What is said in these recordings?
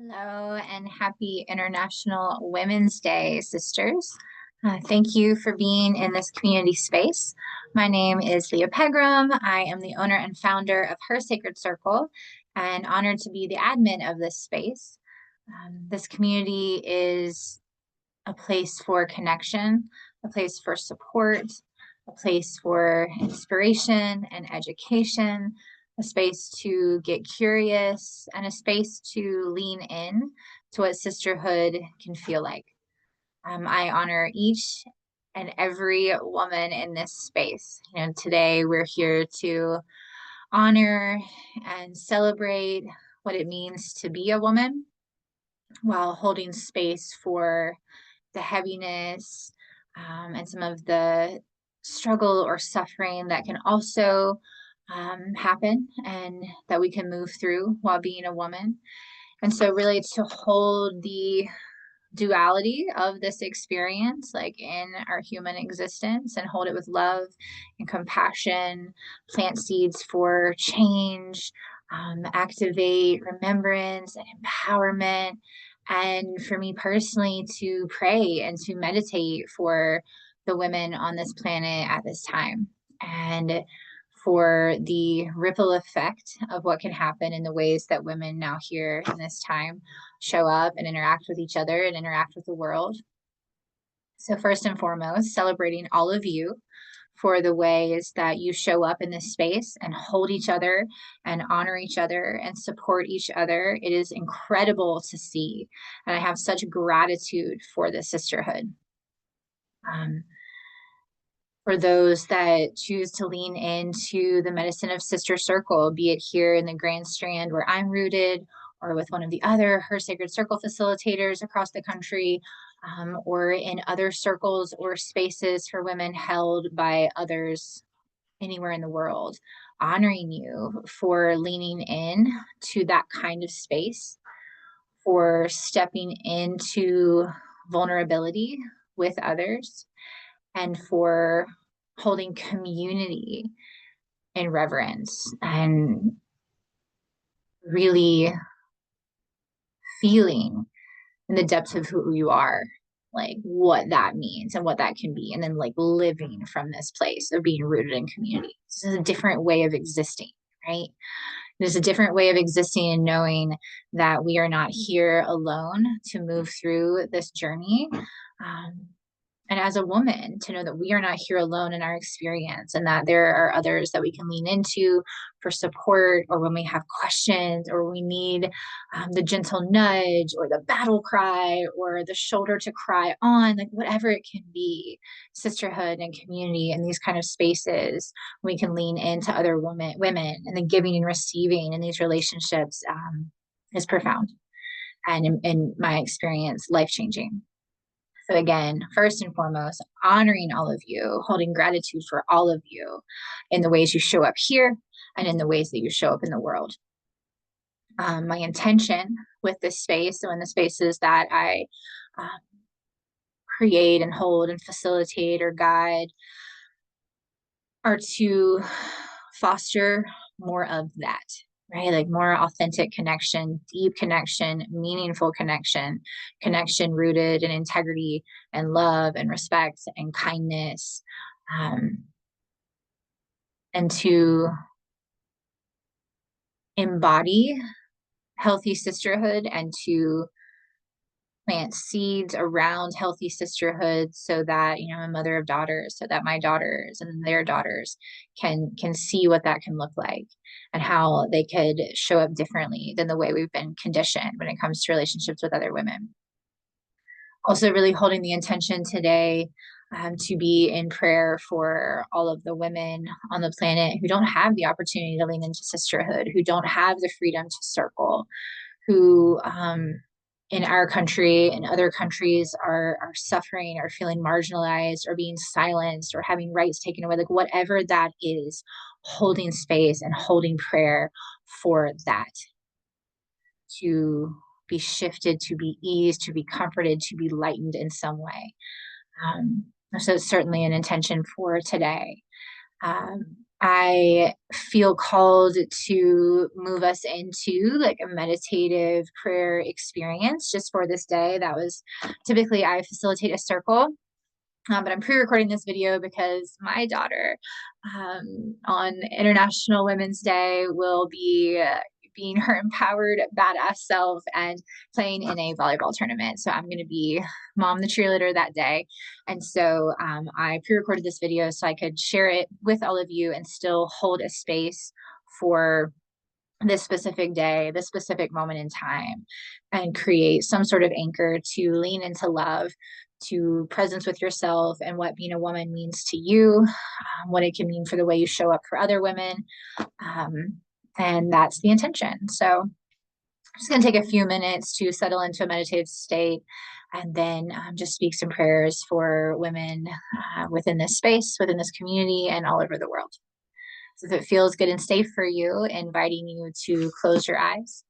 Hello and happy International Women's Day, sisters. Thank you for being in this community space. My name is Leah Pegram. I am the owner and founder of Her Sacred Circle and honored to be the admin of this space. This community is a place for connection, a place for support, a place for inspiration and education, a space to get curious, and a space to lean in to what sisterhood can feel like. I honor each and every woman in this space. Today we're here to honor and celebrate what it means to be a woman while holding space for the heaviness, and some of the struggle or suffering that can also happen and that we can move through while being a woman. And so, really, to hold the duality of this experience, like in our human existence, and hold it with love and compassion, plant seeds for change, activate remembrance and empowerment. And for me personally, to pray and to meditate for the women on this planet at this time. And for the ripple effect of what can happen in the ways that women now here in this time show up and interact with each other and interact with the world. So first and foremost, celebrating all of you for the ways that you show up in this space and hold each other and honor each other and support each other. It is incredible to see. And I have such gratitude for this sisterhood. For those that choose to lean into the medicine of Sister Circle, be it here in the Grand Strand where I'm rooted, or with one of the other Her Sacred Circle facilitators across the country, or in other circles or spaces for women held by others anywhere in the world, honoring you for leaning in to that kind of space, for stepping into vulnerability with others, and for holding community in reverence and really feeling in the depths of who you are, like what that means and what that can be. And then like living from this place of being rooted in community. This is a different way of existing, right? There's a different way of existing and knowing that we are not here alone to move through this journey. And as a woman, to know that we are not here alone in our experience and that there are others that we can lean into for support, or when we have questions, or we need the gentle nudge or the battle cry or the shoulder to cry on, like whatever it can be. Sisterhood and community and these kind of spaces, we can lean into other women, and the giving and receiving in these relationships is profound, and in my experience, life-changing. So again, first and foremost, honoring all of you, holding gratitude for all of you in the ways you show up here and in the ways that you show up in the world. My intention with this space, so in the spaces that I create and hold and facilitate or guide, are to foster more of that, right? Like more authentic connection, deep connection, meaningful connection, connection rooted in integrity and love and respect and kindness, and to embody healthy sisterhood and to plant seeds around healthy sisterhood, so that I'm a mother of daughters, so that my daughters and their daughters can see what that can look like and how they could show up differently than the way we've been conditioned when it comes to relationships with other women. Also really holding the intention today to be in prayer for all of the women on the planet who don't have the opportunity to lean into sisterhood, who don't have the freedom to circle, who in our country and other countries are suffering or feeling marginalized or being silenced or having rights taken away, like whatever that is, holding space and holding prayer for that to be shifted, to be eased, to be comforted, to be lightened in some way. So it's certainly an intention for today. I feel called to move us into like a meditative prayer experience just for this day. That was typically I facilitate a circle, but I'm pre-recording this video because my daughter on International Women's Day will be being her empowered badass self and playing in a volleyball tournament. So I'm going to be mom the cheerleader that day. And so I pre-recorded this video so I could share it with all of you and still hold a space for this specific day, this specific moment in time, and create some sort of anchor to lean into love, to presence with yourself, and what being a woman means to you, what it can mean for the way you show up for other women. Um, and that's the intention. So I'm just going to take a few minutes to settle into a meditative state and then just speak some prayers for women within this space, within this community, and all over the world. So if it feels good and safe for you, inviting you to close your eyes.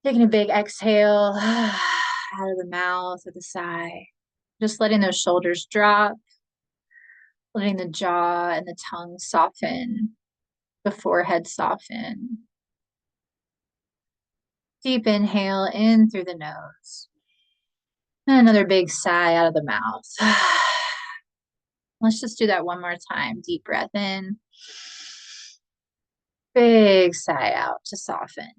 Taking a big exhale out of the mouth with a sigh. Just letting those shoulders drop, letting the jaw and the tongue soften, the forehead soften. Deep inhale in through the nose. And another big sigh out of the mouth. Let's just do that one more time. Deep breath in. Big sigh out to soften.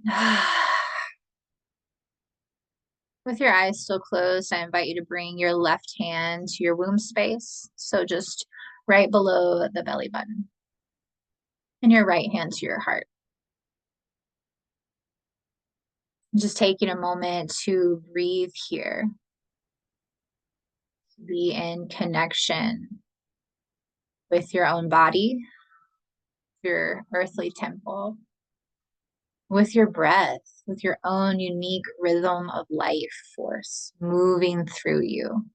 With your eyes still closed, I invite you to bring your left hand to your womb space. So just right below the belly button. And your right hand to your heart. Just taking a moment to breathe here. Be in connection with your own body, your earthly temple, with your breath, with your own unique rhythm of life force moving through you.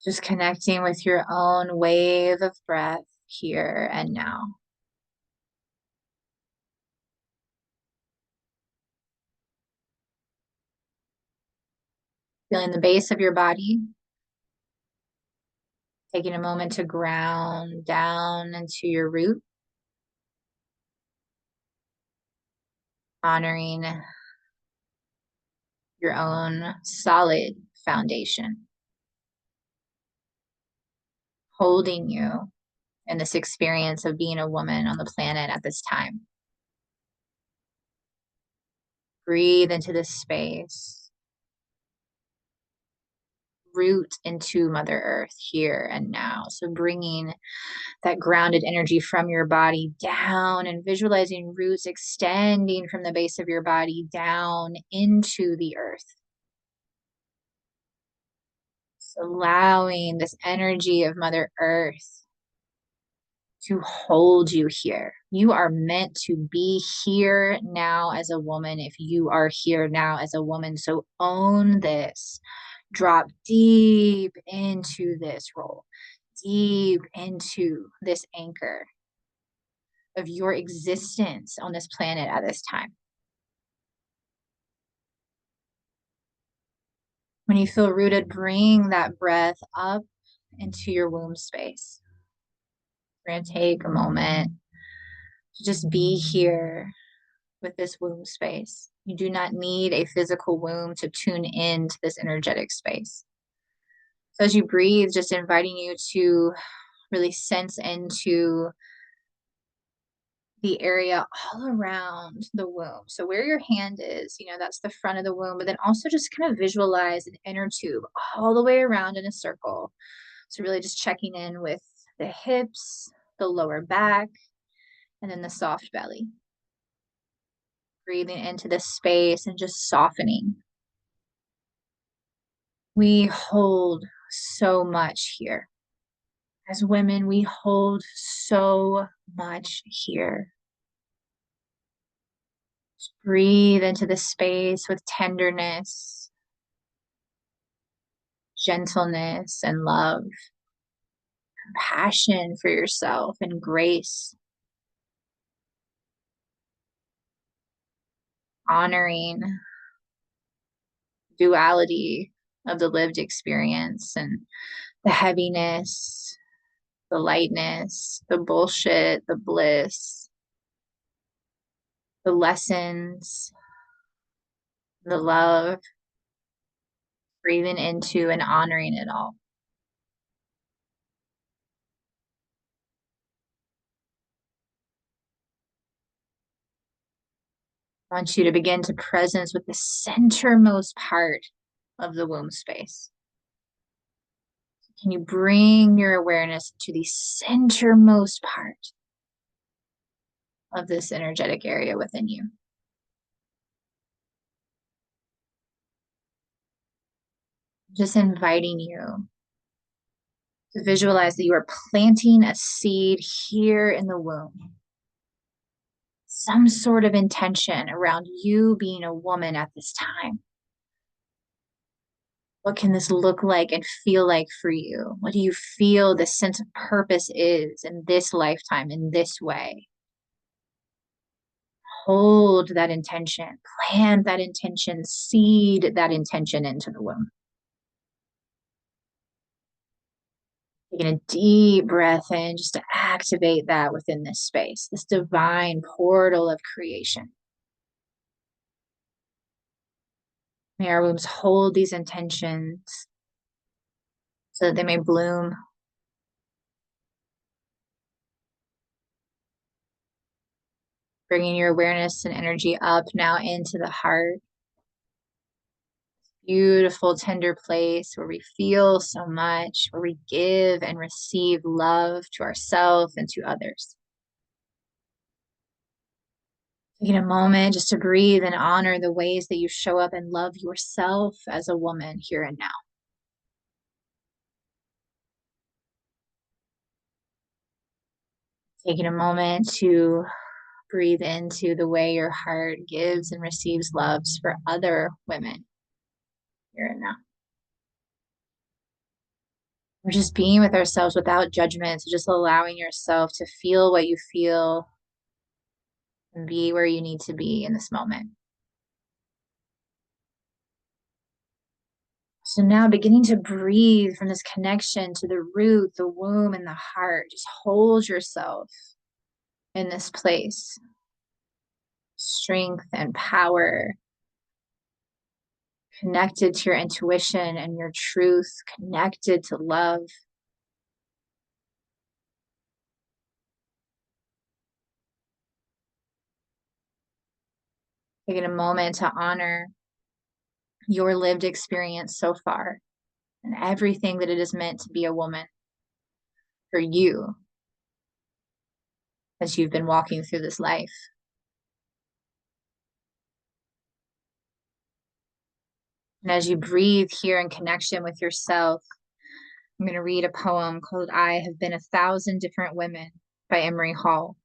Just connecting with your own wave of breath here and now. Feeling the base of your body. Taking a moment to ground down into your root. Honoring your own solid foundation. Holding you in this experience of being a woman on the planet at this time. Breathe into this space. Root into Mother Earth here and now. So bringing that grounded energy from your body down and visualizing roots extending from the base of your body down into the earth. So allowing this energy of Mother Earth to hold you here. You are meant to be here now as a woman if you are here now as a woman. So own this. Drop deep into this role, deep into this anchor of your existence on this planet at this time. When you feel rooted, bring that breath up into your womb space. We're going to take a moment to just be here with this womb space. You do not need a physical womb to tune into this energetic space. So as you breathe, just inviting you to really sense into the area all around the womb. So where your hand is, that's the front of the womb, but then also just kind of visualize an inner tube all the way around in a circle. So really just checking in with the hips, the lower back, and then the soft belly. Breathing into this space and just softening. We hold so much here. As women, we hold so much here. Just breathe into the space with tenderness, gentleness, and love, compassion for yourself, and grace. Honoring duality of the lived experience and the heaviness the lightness, the bullshit, the bliss, the lessons, the love, breathing into and honoring it all. I want you to begin to presence with the centermost part of the womb space. Can you bring your awareness to the centermost part of this energetic area within you? Just inviting you to visualize that you are planting a seed here in the womb. Some sort of intention around you being a woman at this time. What can this look like and feel like for you? What do you feel the sense of purpose is in this lifetime, in this way? Hold that intention, plant that intention, seed that intention into the womb. Taking a deep breath in just to activate that within this space, this divine portal of creation. May our wombs hold these intentions so that they may bloom. Bringing your awareness and energy up now into the heart. Beautiful, tender place where we feel so much, where we give and receive love to ourselves and to others. Taking a moment just to breathe and honor the ways that you show up and love yourself as a woman here and now. Taking a moment to breathe into the way your heart gives and receives loves for other women here and now. We're just being with ourselves without judgment, so just allowing yourself to feel what you feel and be where you need to be in this moment. So now beginning to breathe from this connection to the root, the womb, and the heart. Just hold yourself in this place. Strength and power, connected to your intuition and your truth, connected to love. Taking a moment to honor your lived experience so far and everything that it is meant to be a woman for you as you've been walking through this life. And as you breathe here in connection with yourself, I'm going to read a poem called I Have Been 1,000 Different Women by Emery Hall.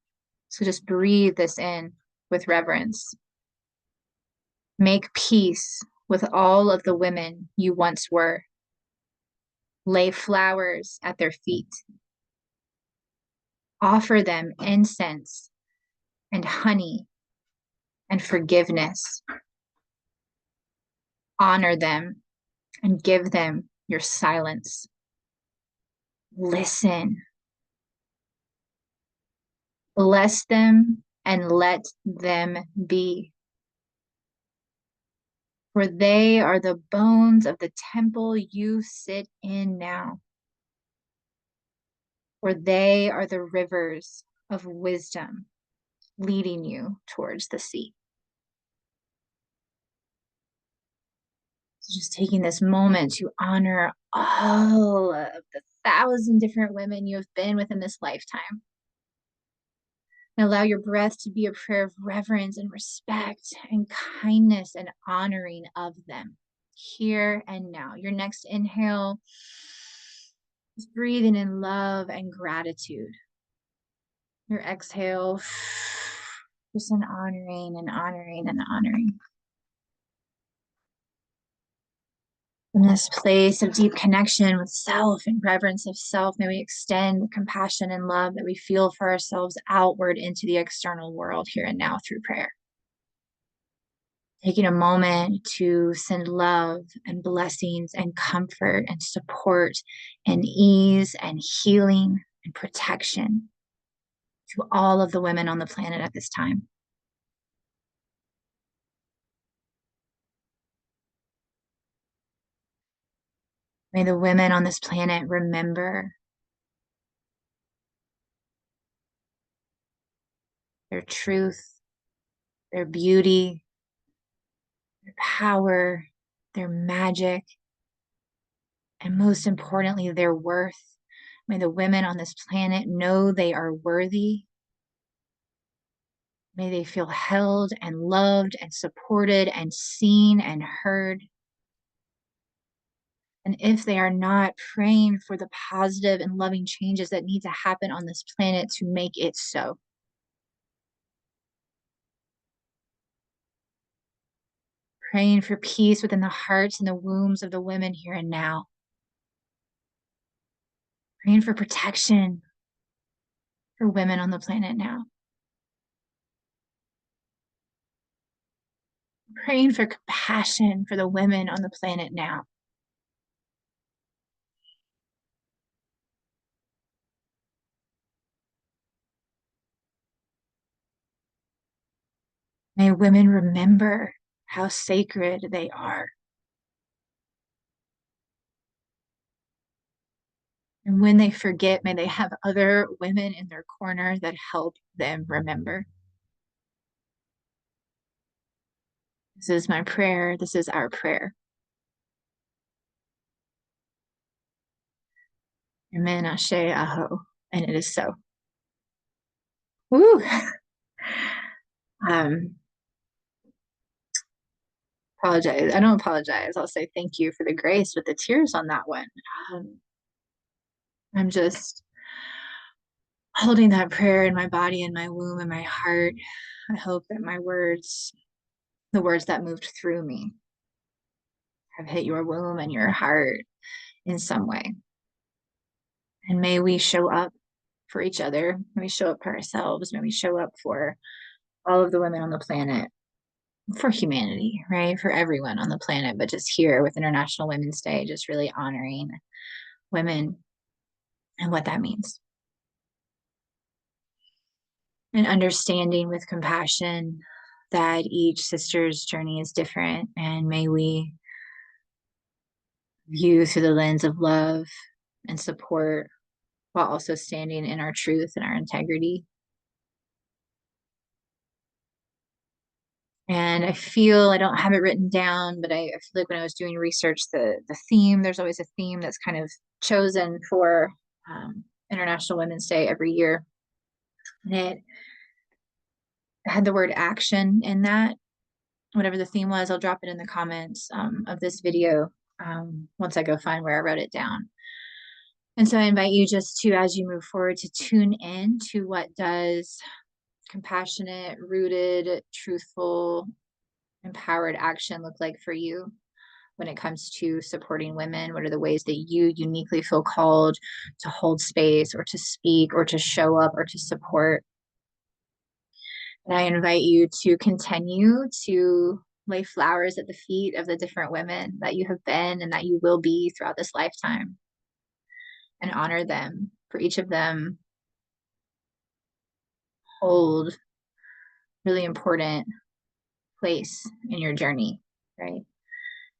So just breathe this in with reverence. Make peace with all of the women you once were. Lay flowers at their feet. Offer them incense and honey and forgiveness. Honor them and give them your silence. Listen. Bless them and let them be. For they are the bones of the temple you sit in now. For they are the rivers of wisdom leading you towards the sea. So just taking this moment to honor all of the 1,000 different women you have been within this lifetime. And allow your breath to be a prayer of reverence and respect and kindness and honoring of them here and now. Your next inhale is breathing in love and gratitude. Your exhale, just an honoring and honoring and honoring. From this place of deep connection with self and reverence of self, may we extend the compassion and love that we feel for ourselves outward into the external world here and now through prayer. Taking a moment to send love and blessings and comfort and support and ease and healing and protection to all of the women on the planet at this time. May the women on this planet remember their truth, their beauty, their power, their magic, and most importantly, their worth. May the women on this planet know they are worthy. May they feel held and loved and supported and seen and heard. And if they are not, praying for the positive and loving changes that need to happen on this planet to make it so. Praying for peace within the hearts and the wombs of the women here and now. Praying for protection for women on the planet now. Praying for compassion for the women on the planet now. May women remember how sacred they are. And when they forget, may they have other women in their corner that help them remember. This is my prayer. This is our prayer. Amen, Ashe, Aho. And it is so. Woo! Um, apologize. I don't apologize. I'll say thank you for the grace with the tears on that one. I'm just holding that prayer in my body and my womb and my heart. I hope that my words, the words that moved through me, have hit your womb and your heart in some way. And may we show up for each other. May we show up for ourselves. May we show up for all of the women on the planet, for humanity, right? For everyone on the planet, but just here with International Women's Day, just really honoring women and what that means. And understanding with compassion that each sister's journey is different. And may we view through the lens of love and support while also standing in our truth and our integrity. And I feel, I don't have it written down, but I feel like when I was doing research, the theme, there's always a theme that's kind of chosen for International Women's Day every year. And it had the word action in that. Whatever the theme was, I'll drop it in the comments of this video once I go find where I wrote it down. And so I invite you just to, as you move forward, to tune in to what does compassionate, rooted, truthful, empowered action look like for you when it comes to supporting women. What are the ways that you uniquely feel called to hold space or to speak or to show up or to support? And I invite you to continue to lay flowers at the feet of the different women that you have been and that you will be throughout this lifetime, and honor them. For each of them, hold really important place in your journey, right?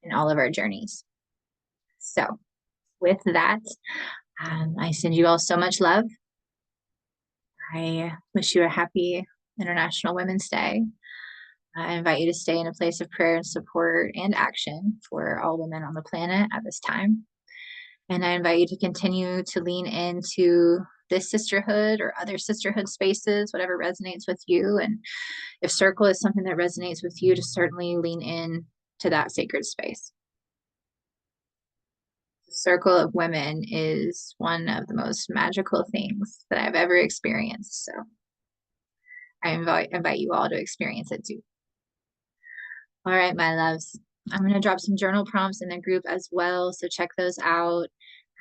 In all of our journeys. So with that, I send you all so much love. I wish you a happy International Women's Day. I invite you to stay in a place of prayer and support and action for all women on the planet at this time. And I invite you to continue to lean into this sisterhood or other sisterhood spaces, whatever resonates with you. And if circle is something that resonates with you, to certainly lean in to that sacred space. The circle of women is one of the most magical things that I've ever experienced. So I invite you all to experience it too. All right, my loves. I'm going to drop some journal prompts in the group as well, so check those out.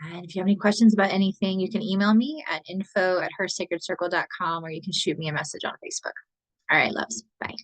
And if you have any questions about anything, you can email me at info@hersacredcircle.com, or you can shoot me a message on Facebook. All right, loves. Bye.